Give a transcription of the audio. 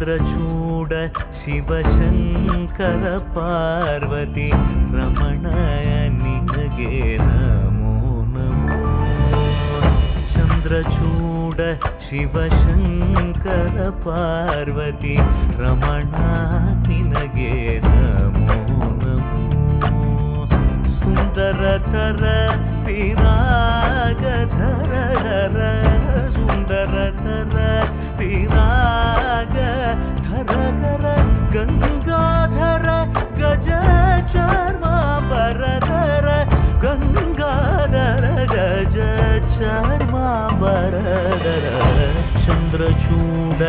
ಚಂದ್ರಚೂಡ ಶಿವಶಂಕರ ಪಾರ್ವತಿ ರಮಣ ನಿನಗೆ ನಮೋ ನಮೋ. ಚಂದ್ರಚೂಡ ಶಿವಶಂಕರ ಪಾರ್ವತಿ ರಮಣ ನಿನಗೆ ನಮೋ ನಮೋ. ಸುಂದರತರ ವಿರಾಗಧರ